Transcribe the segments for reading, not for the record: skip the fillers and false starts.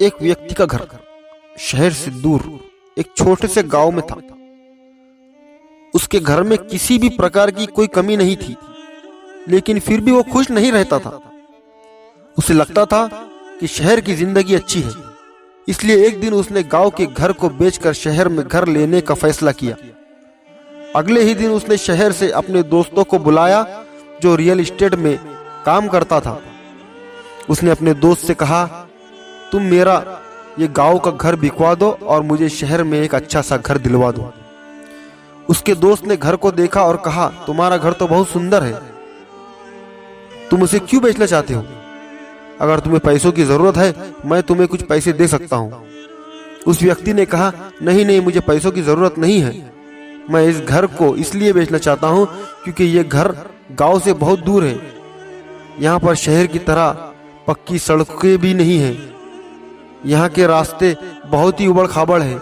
एक व्यक्ति का घर शहर से दूर एक छोटे से गांव में था। उसके घर में किसी भी प्रकार की कोई कमी नहीं थी, लेकिन फिर भी वो खुश नहीं रहता था। उसे लगता था कि शहर की जिंदगी अच्छी है, इसलिए एक दिन उसने गांव के घर को बेचकर शहर में घर लेने का फैसला किया। अगले ही दिन उसने शहर से अपने दोस्तों को बुलाया जो रियल एस्टेट में काम करता था। उसने अपने दोस्त से कहा, तुम मेरा ये गांव का घर बिकवा दो और मुझे शहर में एक अच्छा सा घर दिलवा दो। उसके दोस्त ने घर को देखा और कहा, तुम्हारा घर तो बहुत सुंदर है, तुम उसे क्यों बेचना चाहते हो? अगर तुम्हें पैसों की जरूरत है, मैं तुम्हें कुछ पैसे दे सकता हूँ। उस व्यक्ति ने कहा, नहीं नहीं, मुझे पैसों की जरूरत नहीं है। मैं इस घर को इसलिए बेचना चाहता हूँ क्योंकि ये घर गांव से बहुत दूर है। यहाँ पर शहर की तरह पक्की सड़कें भी नहीं है। यहाँ के रास्ते बहुत ही उबड़ खाबड़ है।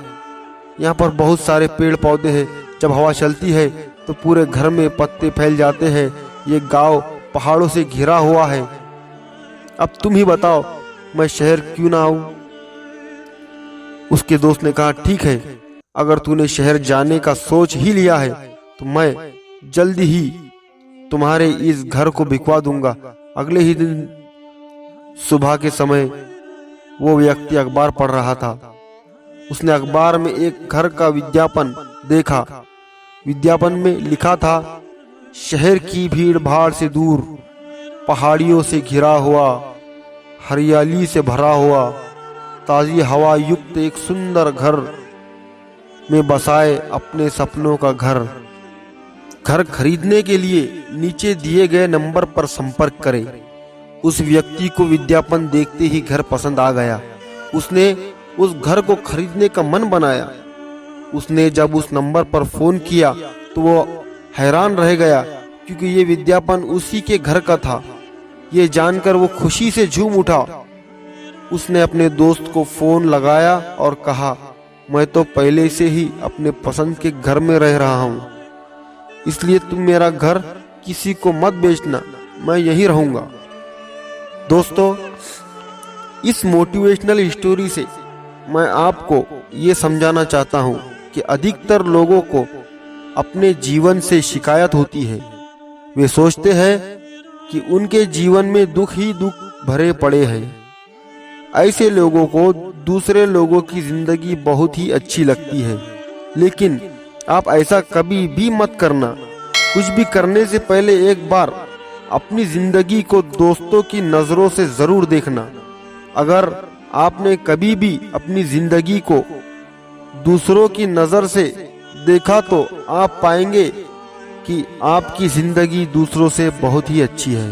यहाँ पर बहुत सारे पेड़ पौधे हैं। जब हवा चलती है तो पूरे घर में पत्ते फैल जाते हैं। ये गांव पहाड़ों से घिरा हुआ है। अब तुम ही बताओ, मैं शहर क्यों ना आऊं? उसके दोस्त ने कहा, ठीक है, अगर तूने शहर जाने का सोच ही लिया है तो मैं जल्दी ही तुम्हारे इस घर को बिकवा दूंगा। अगले ही दिन सुबह के समय वो व्यक्ति अखबार पढ़ रहा था। उसने अखबार में एक घर का विज्ञापन देखा। विज्ञापन में लिखा था, शहर की भीड़ भाड़ से दूर, पहाड़ियों से घिरा हुआ, हरियाली से भरा हुआ, ताजी हवा युक्त एक सुंदर घर में बसाए अपने सपनों का घर। घर खरीदने के लिए नीचे दिए गए नंबर पर संपर्क करें। उस व्यक्ति को विज्ञापन देखते ही घर पसंद आ गया। उसने उस घर को खरीदने का मन बनाया। उसने जब उस नंबर पर फोन किया तो वो हैरान रह गया क्योंकि ये विज्ञापन उसी के घर का था। ये जानकर वो खुशी से झूम उठा। उसने अपने दोस्त को फोन लगाया और कहा, मैं तो पहले से ही अपने पसंद के घर में रह रहा हूँ, इसलिए तुम मेरा घर किसी को मत बेचना, मैं यहीं रहूंगा। दोस्तों, इस मोटिवेशनल स्टोरी से मैं आपको ये समझाना चाहता हूँ कि अधिकतर लोगों को अपने जीवन से शिकायत होती है। वे सोचते हैं कि उनके जीवन में दुख ही दुख भरे पड़े हैं। ऐसे लोगों को दूसरे लोगों की जिंदगी बहुत ही अच्छी लगती है, लेकिन आप ऐसा कभी भी मत करना। कुछ भी करने से पहले एक बार अपनी जिंदगी को दोस्तों की नजरों से जरूर देखना। अगर आपने कभी भी अपनी जिंदगी को दूसरों की नजर से देखा तो आप पाएंगे कि आपकी जिंदगी दूसरों से बहुत ही अच्छी है।